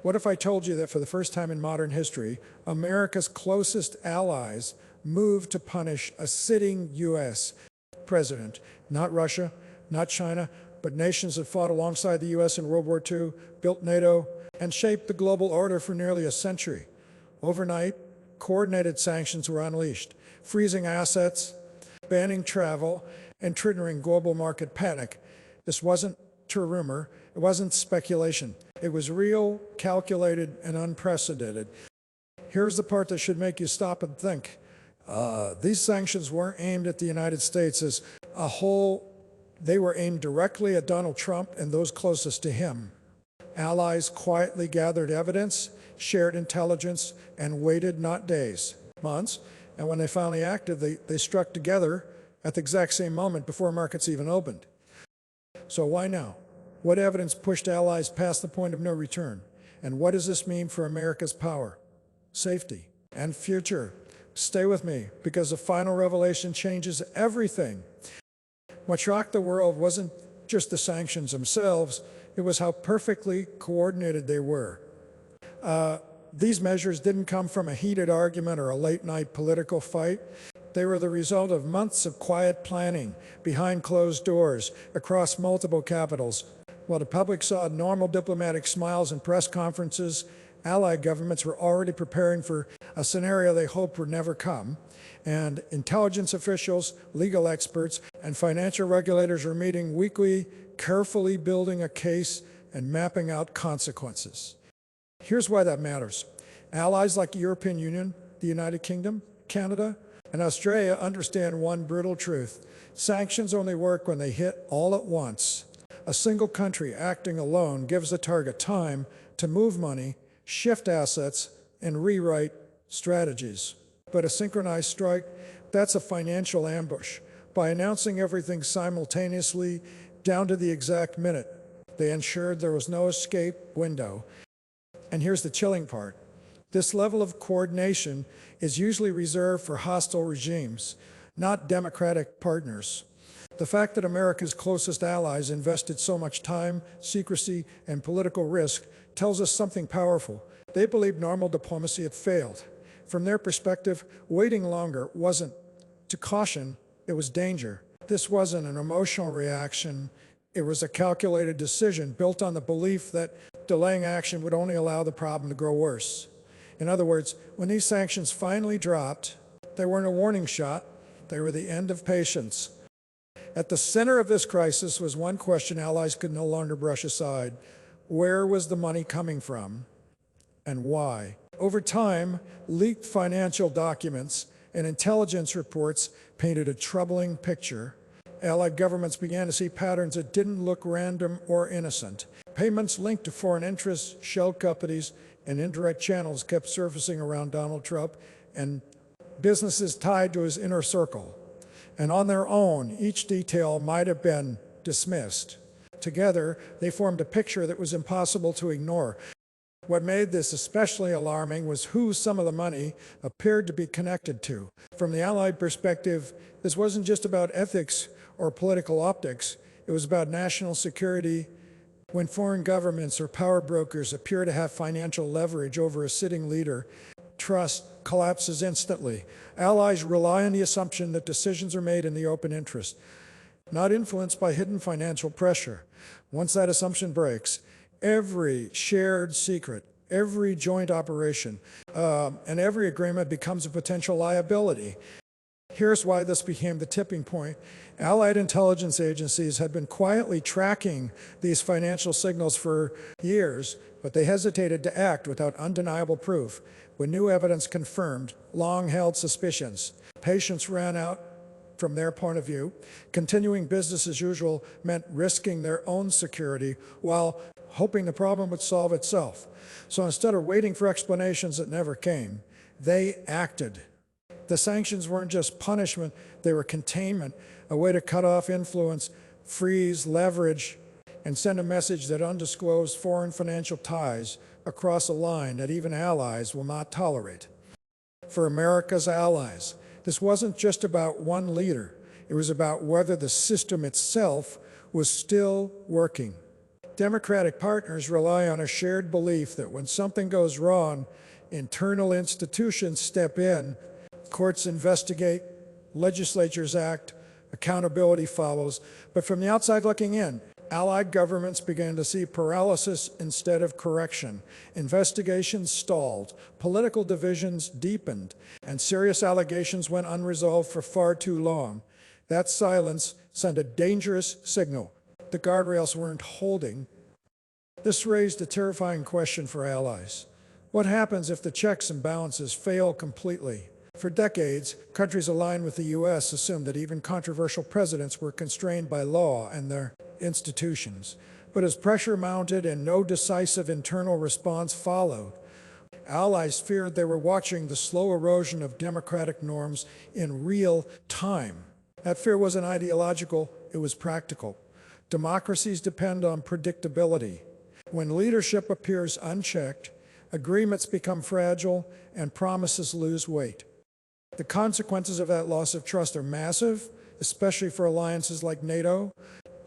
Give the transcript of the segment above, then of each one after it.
What if I told you that for the first time in modern history, America's closest allies moved to punish a sitting U.S. president, not Russia, not China, but nations that fought alongside the U.S. in World War II, built NATO, and shaped the global order for nearly a century? Overnight, coordinated sanctions were unleashed, freezing assets, banning travel, and triggering global market panic. This wasn't a rumor, it wasn't speculation. It was real, calculated, and unprecedented. Here's the part that should make you stop and think. These sanctions weren't aimed at the United States as a whole. They were aimed directly at Donald Trump and those closest to him. Allies quietly gathered evidence, shared intelligence, and waited not days, months. And when they finally acted, they struck together at the exact same moment before markets even opened. So why now? What evidence pushed allies past the point of no return? And what does this mean for America's power, safety, and future? Stay with me, because the final revelation changes everything. What shocked the world wasn't just the sanctions themselves, it was how perfectly coordinated they were. These measures didn't come from a heated argument or a late-night political fight. They were the result of months of quiet planning behind closed doors across multiple capitals. While the public saw normal diplomatic smiles and press conferences, allied governments were already preparing for a scenario they hoped would never come. And intelligence officials, legal experts, and financial regulators were meeting weekly, carefully building a case and mapping out consequences. Here's why that matters. Allies like the European Union, the United Kingdom, Canada, and Australia understand one brutal truth. Sanctions only work when they hit all at once. A single country acting alone gives the target time to move money, shift assets, and rewrite strategies. But a synchronized strike, that's a financial ambush. By announcing everything simultaneously, down to the exact minute, they ensured there was no escape window. And here's the chilling part. This level of coordination is usually reserved for hostile regimes, not democratic partners. The fact that America's closest allies invested so much time, secrecy, and political risk tells us something powerful. They believed normal diplomacy had failed. From their perspective, waiting longer wasn't to caution, it was danger. This wasn't an emotional reaction, it was a calculated decision built on the belief that delaying action would only allow the problem to grow worse. In other words, when these sanctions finally dropped, they weren't a warning shot, they were the end of patience. At the center of this crisis was one question allies could no longer brush aside. Where was the money coming from, and why? Over time, leaked financial documents and intelligence reports painted a troubling picture. Allied governments began to see patterns that didn't look random or innocent. Payments linked to foreign interests, shell companies, and indirect channels kept surfacing around Donald Trump, and businesses tied to his inner circle. And on their own, each detail might have been dismissed. Together, they formed a picture that was impossible to ignore. What made this especially alarming was who some of the money appeared to be connected to. From the Allied perspective, this wasn't just about ethics or political optics, it was about national security. When foreign governments or power brokers appear to have financial leverage over a sitting leader, trust collapses instantly. Allies rely on the assumption that decisions are made in the open interest, not influenced by hidden financial pressure. Once that assumption breaks, every shared secret, every joint operation, and every agreement becomes a potential liability. Here's why this became the tipping point. Allied intelligence agencies had been quietly tracking these financial signals for years, but they hesitated to act without undeniable proof. When new evidence confirmed long-held suspicions, patience ran out from their point of view. Continuing business as usual meant risking their own security while hoping the problem would solve itself. So instead of waiting for explanations that never came, they acted. The sanctions weren't just punishment, they were containment, a way to cut off influence, freeze leverage, and send a message that undisclosed foreign financial ties across a line that even allies will not tolerate. For America's allies, this wasn't just about one leader. It was about whether the system itself was still working. Democratic partners rely on a shared belief that when something goes wrong, internal institutions step in, courts investigate, legislatures act, accountability follows. But from the outside looking in, Allied governments began to see paralysis instead of correction. Investigations stalled, political divisions deepened, and serious allegations went unresolved for far too long. That silence sent a dangerous signal. The guardrails weren't holding. This raised a terrifying question for allies. What happens if the checks and balances fail completely? For decades, countries aligned with the U.S. assumed that even controversial presidents were constrained by law and their institutions. But as pressure mounted and no decisive internal response followed, allies feared they were watching the slow erosion of democratic norms in real time. That fear wasn't ideological, it was practical. Democracies depend on predictability. When leadership appears unchecked, agreements become fragile and promises lose weight. The consequences of that loss of trust are massive, especially for alliances like NATO.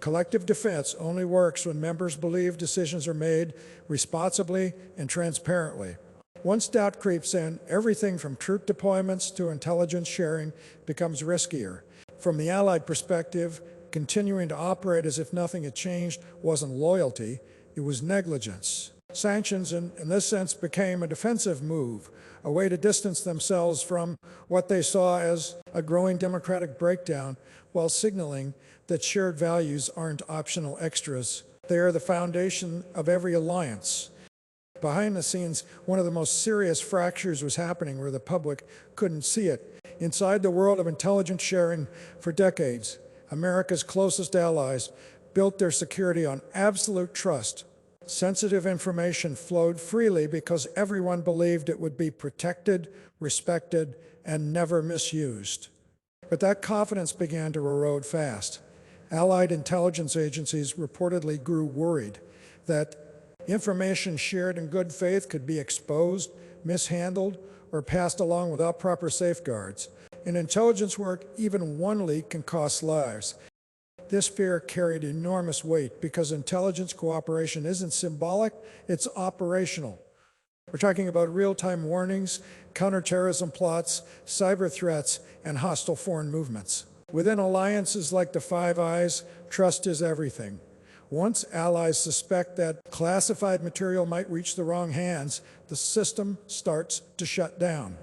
Collective defense only works when members believe decisions are made responsibly and transparently. Once doubt creeps in, everything from troop deployments to intelligence sharing becomes riskier. From the Allied perspective, continuing to operate as if nothing had changed wasn't loyalty, it was negligence. Sanctions, in this sense, became a defensive move, a way to distance themselves from what they saw as a growing democratic breakdown, while signaling that shared values aren't optional extras. They are the foundation of every alliance. Behind the scenes, one of the most serious fractures was happening where the public couldn't see it. Inside the world of intelligence sharing for decades, America's closest allies built their security on absolute trust. Sensitive information flowed freely because everyone believed it would be protected, respected, and never misused. But that confidence began to erode fast. Allied intelligence agencies reportedly grew worried that information shared in good faith could be exposed, mishandled, or passed along without proper safeguards. In intelligence work, even one leak can cost lives. This fear carried enormous weight because intelligence cooperation isn't symbolic, it's operational. We're talking about real-time warnings, counterterrorism plots, cyber threats, and hostile foreign movements. Within alliances like the Five Eyes, trust is everything. Once allies suspect that classified material might reach the wrong hands, the system starts to shut down.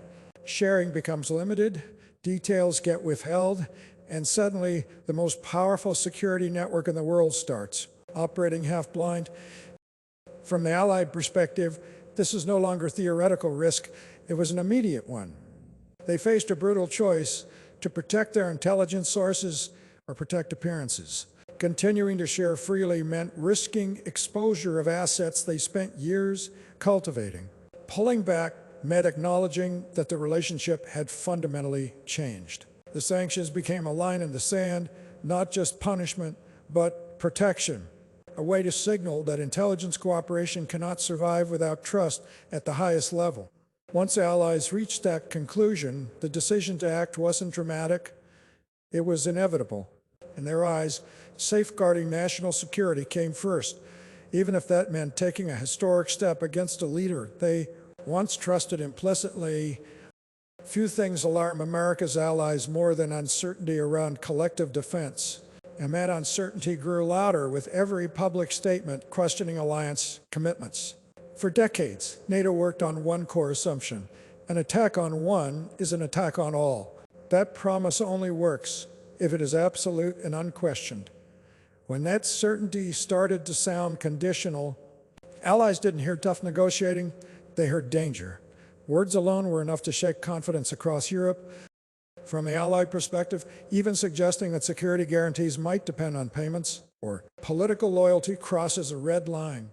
Sharing becomes limited, details get withheld, and suddenly the most powerful security network in the world starts, operating half-blind. From the Allied perspective, this is no longer theoretical risk, it was an immediate one. They faced a brutal choice to protect their intelligence sources or protect appearances. Continuing to share freely meant risking exposure of assets they spent years cultivating. Pulling back meant acknowledging that the relationship had fundamentally changed. The sanctions became a line in the sand, not just punishment, but protection, a way to signal that intelligence cooperation cannot survive without trust at the highest level. Once allies reached that conclusion, the decision to act wasn't dramatic, it was inevitable. In their eyes, safeguarding national security came first, even if that meant taking a historic step against a leader they once trusted implicitly. Few things alarm America's allies more than uncertainty around collective defense, and that uncertainty grew louder with every public statement questioning alliance commitments. For decades, NATO worked on one core assumption: an attack on one is an attack on all. That promise only works if it is absolute and unquestioned. When that certainty started to sound conditional, allies didn't hear tough negotiating, they heard danger. Words alone were enough to shake confidence across Europe. From the Allied perspective, even suggesting that security guarantees might depend on payments or political loyalty crosses a red line.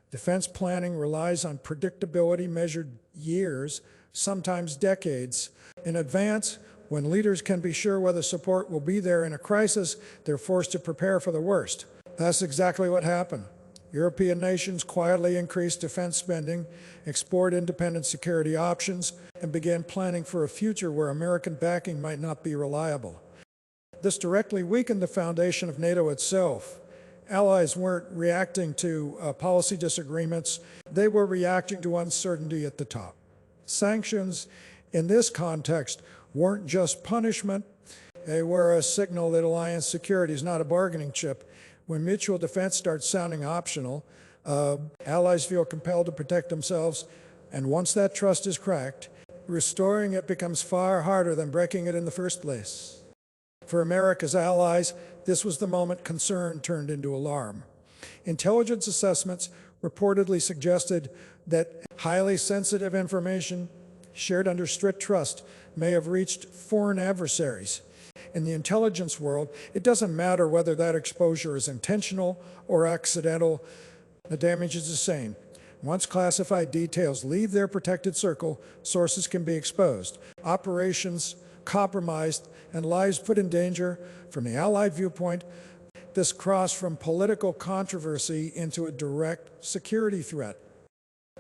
Defense planning relies on predictability measured years, sometimes decades, in advance. When leaders can be sure whether support will be there in a crisis, they're forced to prepare for the worst. That's exactly what happened. European nations quietly increased defense spending, explored independent security options, and began planning for a future where American backing might not be reliable. This directly weakened the foundation of NATO itself. Allies weren't reacting to policy disagreements. They were reacting to uncertainty at the top. Sanctions, in this context, weren't just punishment. They were a signal that alliance security is not a bargaining chip. When mutual defense starts sounding optional, allies feel compelled to protect themselves, and once that trust is cracked, restoring it becomes far harder than breaking it in the first place. For America's allies, this was the moment concern turned into alarm. Intelligence assessments reportedly suggested that highly sensitive information shared under strict trust may have reached foreign adversaries. In the intelligence world, it doesn't matter whether that exposure is intentional or accidental, the damage is the same. Once classified details leave their protected circle, sources can be exposed, operations compromised, and lives put in danger. From the Allied viewpoint, this crossed from political controversy into a direct security threat.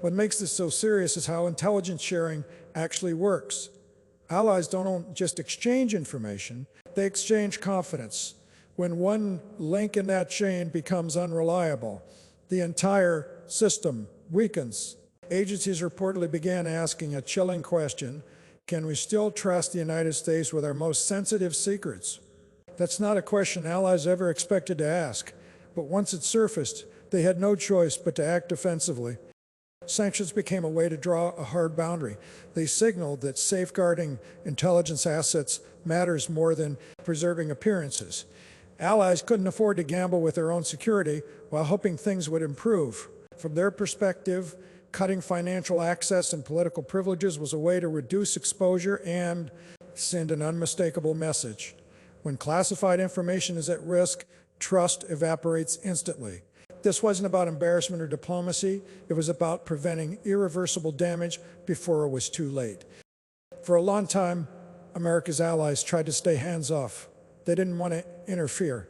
What makes this so serious is how intelligence sharing actually works. Allies don't just exchange information, they exchange confidence. When one link in that chain becomes unreliable, the entire system weakens. Agencies reportedly began asking a chilling question: can we still trust the United States with our most sensitive secrets? That's not a question allies ever expected to ask, but once it surfaced, they had no choice but to act defensively. Sanctions became a way to draw a hard boundary. They signaled that safeguarding intelligence assets matters more than preserving appearances. Allies couldn't afford to gamble with their own security while hoping things would improve. From their perspective, cutting financial access and political privileges was a way to reduce exposure and send an unmistakable message. When classified information is at risk, trust evaporates instantly. This wasn't about embarrassment or diplomacy. It was about preventing irreversible damage before it was too late. For a long time, America's allies tried to stay hands-off. They didn't want to interfere.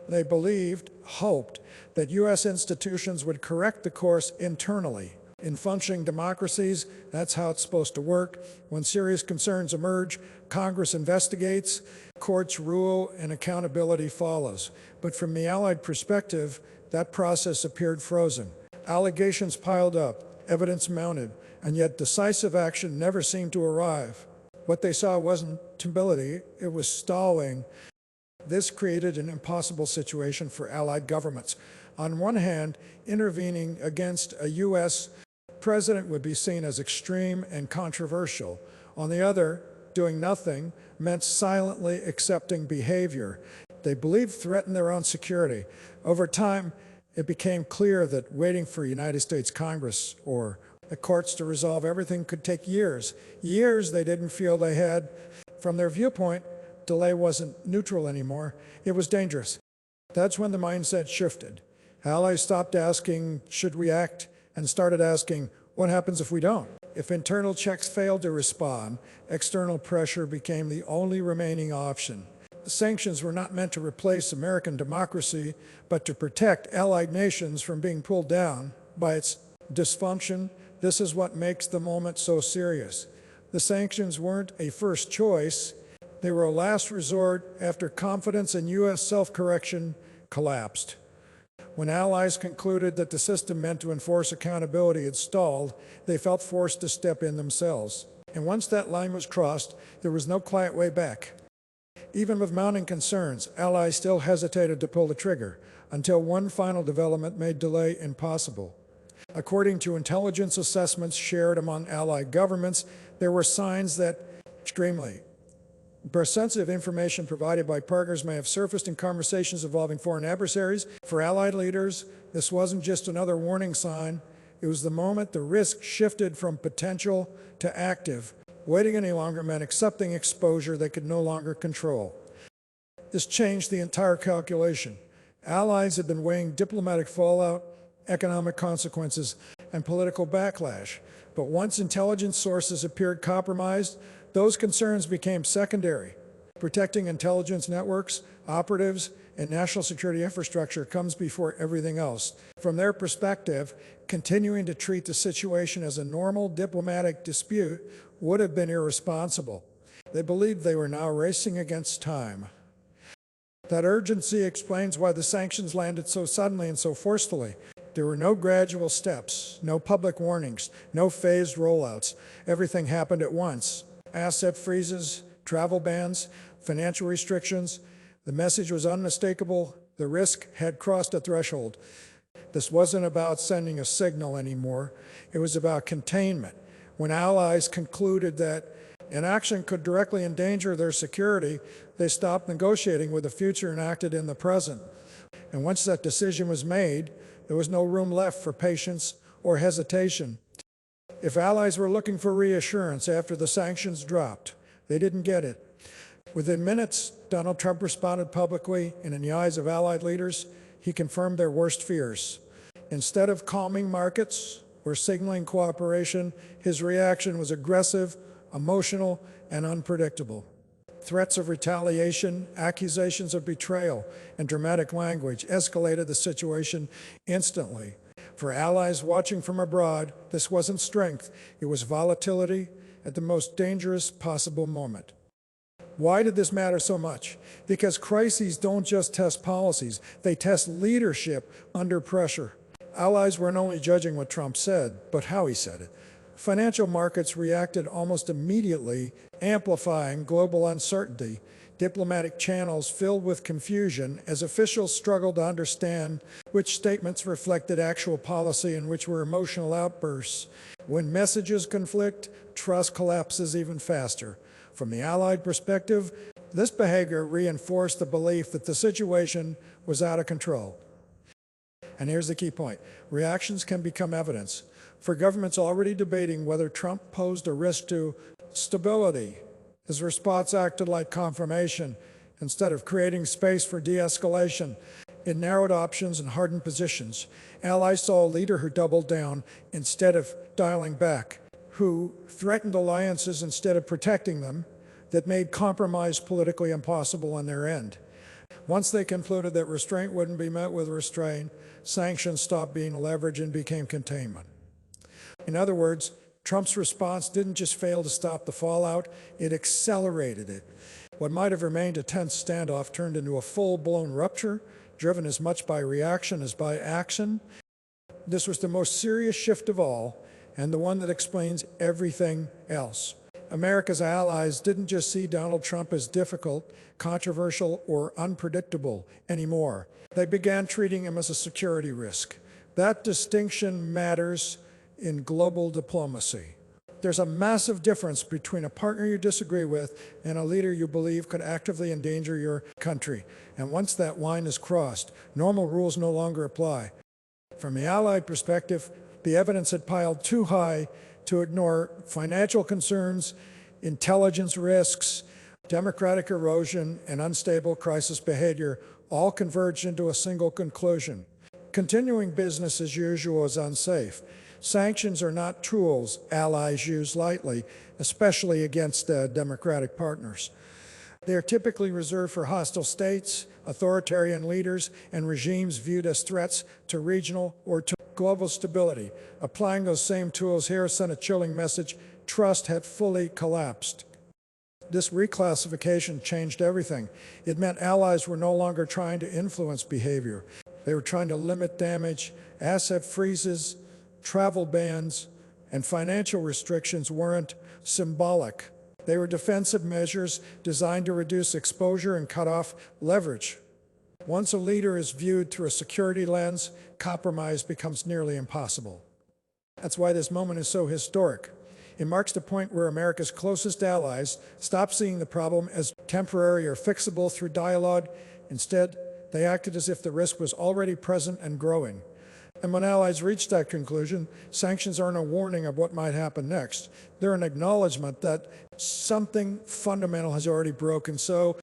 They believed, hoped, that U.S. institutions would correct the course internally. In functioning democracies, that's how it's supposed to work. When serious concerns emerge, Congress investigates, courts rule, and accountability follows. But from the Allied perspective, that process appeared frozen. Allegations piled up, evidence mounted, and yet decisive action never seemed to arrive. What they saw wasn't stability, it was stalling. This created an impossible situation for Allied governments. On one hand, intervening against a U.S. president would be seen as extreme and controversial. On the other, doing nothing meant silently accepting behavior they believed threatened their own security. Over time, it became clear that waiting for United States Congress or the courts to resolve everything could take years. Years they didn't feel they had. From their viewpoint, delay wasn't neutral anymore. It was dangerous. That's when the mindset shifted. Allies stopped asking, should we act? And started asking, what happens if we don't? If internal checks failed to respond, external pressure became the only remaining option. The sanctions were not meant to replace American democracy, but to protect allied nations from being pulled down by its dysfunction. This is what makes the moment so serious. The sanctions weren't a first choice. They were a last resort after confidence in U.S. self-correction collapsed. When allies concluded that the system meant to enforce accountability had stalled, they felt forced to step in themselves. And once that line was crossed, there was no quiet way back. Even with mounting concerns, allies still hesitated to pull the trigger, until one final development made delay impossible. According to intelligence assessments shared among allied governments, there were signs that extremely sensitive information provided by partners may have surfaced in conversations involving foreign adversaries. For allied leaders, this wasn't just another warning sign. It was the moment the risk shifted from potential to active. Waiting any longer meant accepting exposure they could no longer control. This changed the entire calculation. Allies had been weighing diplomatic fallout, economic consequences, and political backlash. But once intelligence sources appeared compromised, those concerns became secondary. Protecting intelligence networks, operatives, and national security infrastructure comes before everything else. From their perspective, continuing to treat the situation as a normal diplomatic dispute would have been irresponsible. They believed they were now racing against time. That urgency explains why the sanctions landed so suddenly and so forcefully. There were no gradual steps, no public warnings, no phased rollouts. Everything happened at once. Asset freezes, travel bans, financial restrictions. The message was unmistakable. The risk had crossed a threshold. This wasn't about sending a signal anymore. It was about containment. When allies concluded that inaction could directly endanger their security, they stopped negotiating with the future and acted in the present. And once that decision was made, there was no room left for patience or hesitation. If allies were looking for reassurance after the sanctions dropped, they didn't get it. Within minutes, Donald Trump responded publicly, and in the eyes of allied leaders, he confirmed their worst fears. Instead of calming markets or signaling cooperation, his reaction was aggressive, emotional, and unpredictable. Threats of retaliation, accusations of betrayal, and dramatic language escalated the situation instantly. For allies watching from abroad, this wasn't strength, it was volatility at the most dangerous possible moment. Why did this matter so much? Because crises don't just test policies, they test leadership under pressure. Allies weren't only judging what Trump said, but how he said it. Financial markets reacted almost immediately, amplifying global uncertainty. Diplomatic channels filled with confusion as officials struggled to understand which statements reflected actual policy and which were emotional outbursts. When messages conflict, trust collapses even faster. From the Allied perspective, this behavior reinforced the belief that the situation was out of control. And here's the key point. Reactions can become evidence. For governments already debating whether Trump posed a risk to stability, his response acted like confirmation. Instead of creating space for de-escalation, it narrowed options and hardened positions. Allies saw a leader who doubled down instead of dialing back, who threatened alliances instead of protecting them, that made compromise politically impossible on their end. Once they concluded that restraint wouldn't be met with restraint, sanctions stopped being leverage and became containment. In other words, Trump's response didn't just fail to stop the fallout, it accelerated it. What might have remained a tense standoff turned into a full-blown rupture, driven as much by reaction as by action. This was the most serious shift of all, and the one that explains everything else. America's allies didn't just see Donald Trump as difficult, controversial, or unpredictable anymore. They began treating him as a security risk. That distinction matters in global diplomacy. There's a massive difference between a partner you disagree with and a leader you believe could actively endanger your country. And once that line is crossed, normal rules no longer apply. From the Allied perspective, the evidence had piled too high to ignore financial concerns, intelligence risks, democratic erosion, and unstable crisis behavior all converged into a single conclusion. Continuing business as usual is unsafe. Sanctions are not tools allies use lightly, especially against democratic partners. They are typically reserved for hostile states, authoritarian leaders, and regimes viewed as threats to regional or to global stability. Applying those same tools here sent a chilling message: trust had fully collapsed. This reclassification changed everything. It meant allies were no longer trying to influence behavior. They were trying to limit damage. Asset freezes, travel bans, and financial restrictions weren't symbolic. They were defensive measures designed to reduce exposure and cut off leverage. Once a leader is viewed through a security lens, compromise becomes nearly impossible. That's why this moment is so historic. It marks the point where America's closest allies stop seeing the problem as temporary or fixable through dialogue. Instead, they acted as if the risk was already present and growing. And when allies reach that conclusion, sanctions aren't a warning of what might happen next. They're an acknowledgement that something fundamental has already broken. So